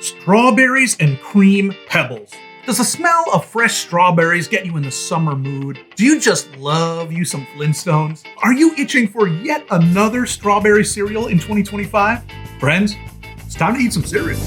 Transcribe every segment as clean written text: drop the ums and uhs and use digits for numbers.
Strawberries and Cream Pebbles. Does the smell of fresh strawberries get you in the summer mood? Do you just love you some Flintstones? Are you itching for yet another strawberry cereal in 2025? Friends, it's time to eat some cereal.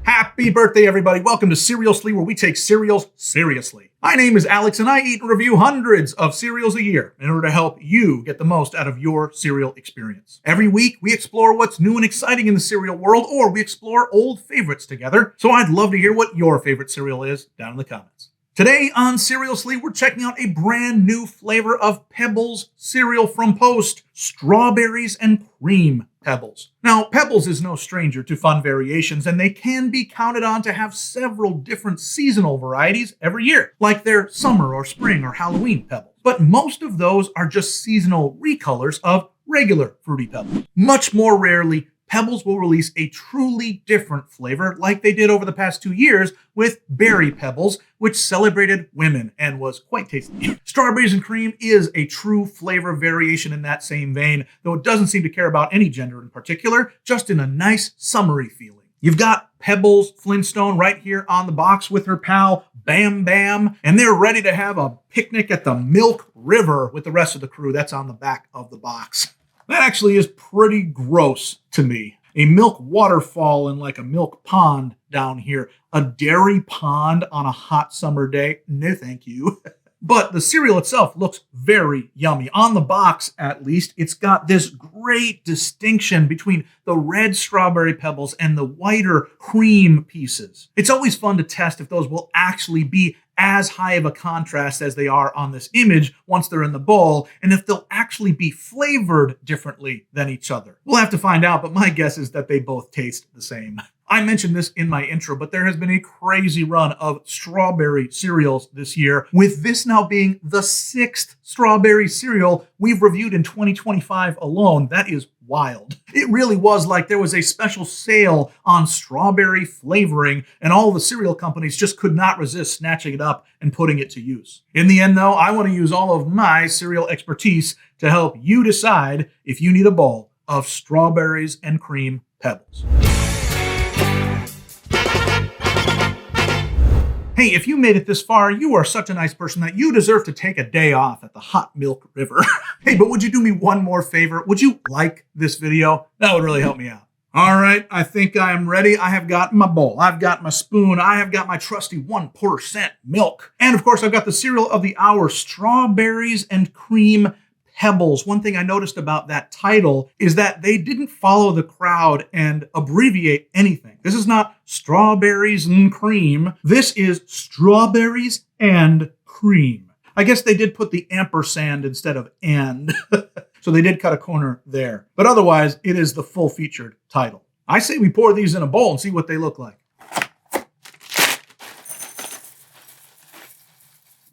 Happy birthday, everybody. Welcome to Cerealsly, where we take cereals seriously. My name is Alex, and I eat and review hundreds of cereals a year in order to help you get the most out of your cereal experience. Every week, we explore what's new and exciting in the cereal world, or we explore old favorites together. So I'd love to hear what your favorite cereal is down in the comments. Today on Cerealsly, we're checking out a brand new flavor of Pebbles cereal from Post, Strawberries and Cream Pebbles. Now, Pebbles is no stranger to fun variations, and they can be counted on to have several different seasonal varieties every year, like their summer or spring or Halloween Pebbles. But most of those are just seasonal recolors of regular Fruity Pebbles. Much more rarely, Pebbles will release a truly different flavor like they did over the past 2 years with Berry Pebbles, which celebrated women and was quite tasty. Strawberries and Cream is a true flavor variation in that same vein, though it doesn't seem to care about any gender in particular, just in a nice summery feeling. You've got Pebbles Flintstone right here on the box with her pal Bam Bam, and they're ready to have a picnic at the Milk River with the rest of the crew. That's on the back of the box. That actually is pretty gross to me. A milk waterfall and like a milk pond down here. A dairy pond on a hot summer day? No, thank you. But the cereal itself looks very yummy. On the box, at least, it's got this great distinction between the red strawberry pebbles and the whiter cream pieces. It's always fun to test if those will actually be as high of a contrast as they are on this image once they're in the bowl, and if they'll actually be flavored differently than each other. We'll have to find out, but my guess is that they both taste the same. I mentioned this in my intro, but there has been a crazy run of strawberry cereals this year, with this now being the 6th strawberry cereal we've reviewed in 2025 alone. That is wild. It really was like there was a special sale on strawberry flavoring, and all the cereal companies just could not resist snatching it up and putting it to use. In the end, though, I want to use all of my cereal expertise to help you decide if you need a bowl of Strawberries and Cream Pebbles. Hey, if you made it this far, you are such a nice person that you deserve to take a day off at the hot milk river. Hey, but would you do me one more favor? Would you like this video? That would really help me out. All right, I think I am ready. I have got my bowl. I've got my spoon. I have got my trusty 1% milk. And of course, I've got the cereal of the hour, Strawberries and Cream Pebbles. One thing I noticed about that title is that they didn't follow the crowd and abbreviate anything. This is not Strawberries and Cream. This is Strawberries and Cream. I guess they did put the ampersand instead of and. So they did cut a corner there. But otherwise, it is the full-featured title. I say we pour these in a bowl and see what they look like.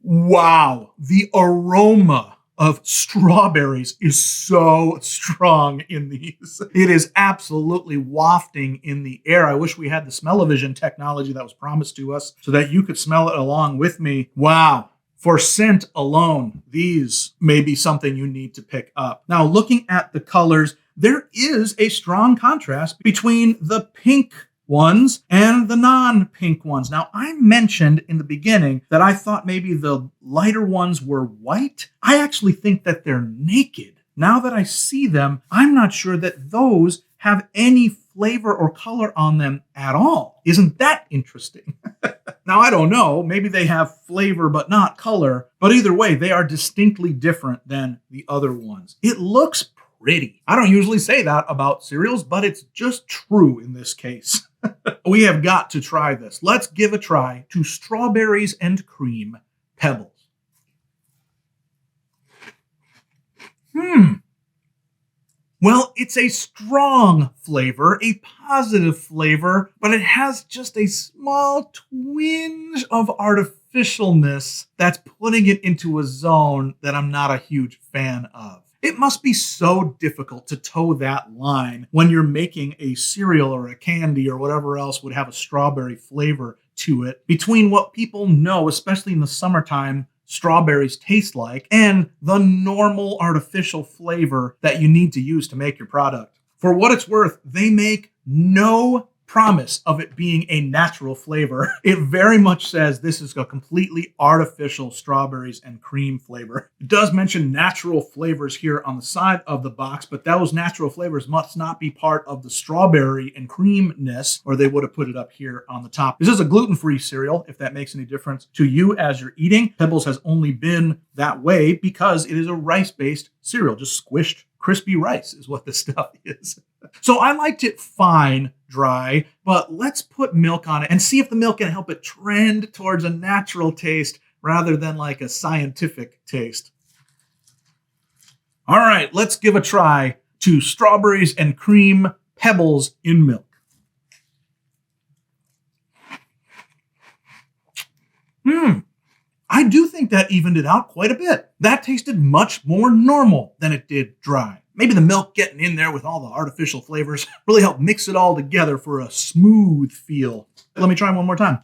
Wow, the aroma of strawberries is so strong in these. It is absolutely wafting in the air. I wish we had the smell-o-vision technology that was promised to us so that you could smell it along with me. Wow. For scent alone, these may be something you need to pick up. Now, looking at the colors, there is a strong contrast between the pink ones and the non-pink ones. Now, I mentioned in the beginning that I thought maybe the lighter ones were white. I actually think that they're naked. Now that I see them, I'm not sure that those have any flavor or color on them at all. Isn't that interesting? Now, I don't know. Maybe they have flavor but not color. But either way, they are distinctly different than the other ones. It looks pretty. I don't usually say that about cereals, but it's just true in this case. We have got to try this. Let's give a try to Strawberries and Cream Pebbles. Well, it's a strong flavor, a positive flavor, but it has just a small twinge of artificialness that's putting it into a zone that I'm not a huge fan of. It must be so difficult to toe that line when you're making a cereal or a candy or whatever else would have a strawberry flavor to it between what people know, especially in the summertime, strawberries taste like and the normal artificial flavor that you need to use to make your product. For what it's worth, they make no promise of it being a natural flavor. It very much says this is a completely artificial strawberries and cream flavor. It does mention natural flavors here on the side of the box, but those natural flavors must not be part of the strawberry and creamness, or they would have put it up here on the top. This is a gluten-free cereal, if that makes any difference to you as you're eating. Pebbles has only been that way because it is a rice-based cereal, just squished crispy rice is what this stuff is. So I liked it fine, dry, but let's put milk on it and see if the milk can help it trend towards a natural taste rather than like a scientific taste. All right, let's give a try to Strawberries and Cream Pebbles in milk. I do think that evened it out quite a bit. That tasted much more normal than it did dry. Maybe the milk getting in there with all the artificial flavors really helped mix it all together for a smooth feel. Let me try one more time.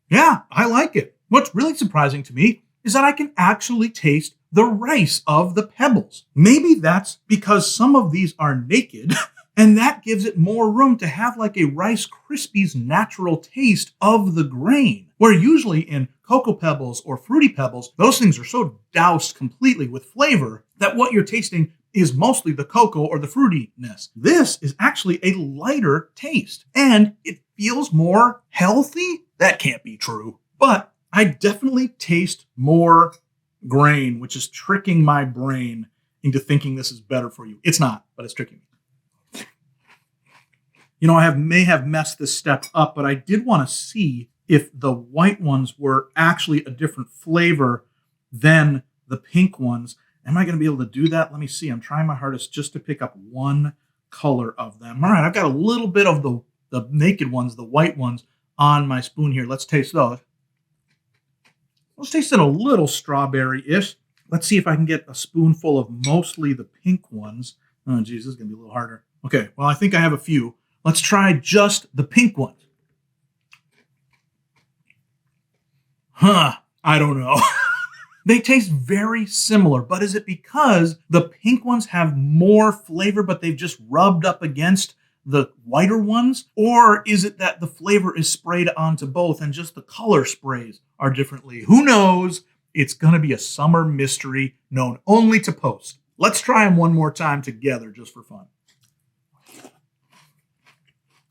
Yeah, I like it. What's really surprising to me is that I can actually taste the rice of the pebbles. Maybe that's because some of these are naked and that gives it more room to have like a Rice Krispies natural taste of the grain. Where usually in Cocoa Pebbles or Fruity Pebbles, those things are so doused completely with flavor that what you're tasting is mostly the cocoa or the fruitiness. This is actually a lighter taste and it feels more healthy. That can't be true, but I definitely taste more grain, which is tricking my brain into thinking this is better for you. It's not, but it's tricking me. You know, may have messed this step up, but I did want to see if the white ones were actually a different flavor than the pink ones. Am I going to be able to do that? Let me see. I'm trying my hardest just to pick up one color of them. All right, I've got a little bit of the naked ones, the white ones, on my spoon here. Let's taste those. Let's taste it a little strawberry-ish. Let's see if I can get a spoonful of mostly the pink ones. Oh, geez, this is going to be a little harder. Okay, well, I think I have a few. Let's try just the pink ones. I don't know. They taste very similar, but is it because the pink ones have more flavor, but they've just rubbed up against the whiter ones? Or is it that the flavor is sprayed onto both and just the color sprays are differently? Who knows? It's going to be a summer mystery known only to Post. Let's try them one more time together just for fun.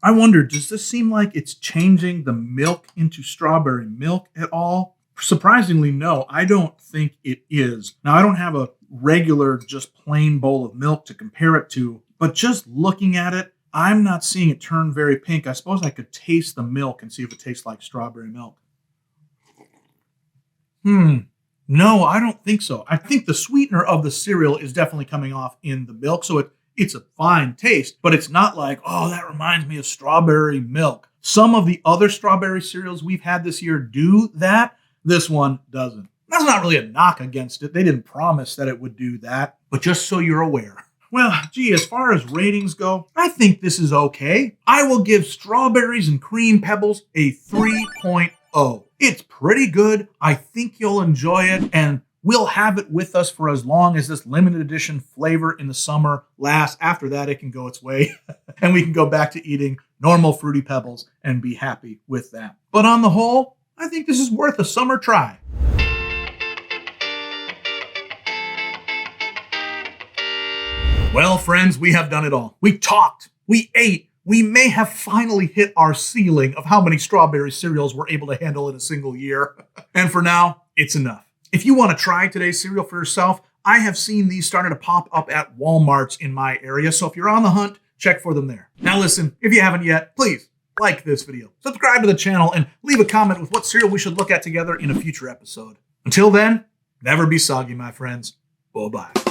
I wonder, does this seem like it's changing the milk into strawberry milk at all? Surprisingly, no, I don't think it is. Now, I don't have a regular, just plain bowl of milk to compare it to, but just looking at it, I'm not seeing it turn very pink. I suppose I could taste the milk and see if it tastes like strawberry milk. No, I don't think so. I think the sweetener of the cereal is definitely coming off in the milk, so it's a fine taste, but it's not like, oh, that reminds me of strawberry milk. Some of the other strawberry cereals we've had this year do that. This one doesn't. That's not really a knock against it. They didn't promise that it would do that, but just so you're aware. Well, gee, as far as ratings go, I think this is okay. I will give Strawberries and Cream Pebbles a 3.0. It's pretty good. I think you'll enjoy it, and we'll have it with us for as long as this limited edition flavor in the summer lasts. After that, it can go its way, and we can go back to eating normal Fruity Pebbles and be happy with that. But on the whole, I think this is worth a summer try. Well, friends, we have done it all. We talked, we ate, we may have finally hit our ceiling of how many strawberry cereals we're able to handle in a single year. And for now, it's enough. If you want to try today's cereal for yourself, I have seen these starting to pop up at Walmarts in my area, so if you're on the hunt, check for them there. Now listen, if you haven't yet, please like this video, subscribe to the channel, and leave a comment with what cereal we should look at together in a future episode. Until then, never be soggy, my friends. Bye-bye.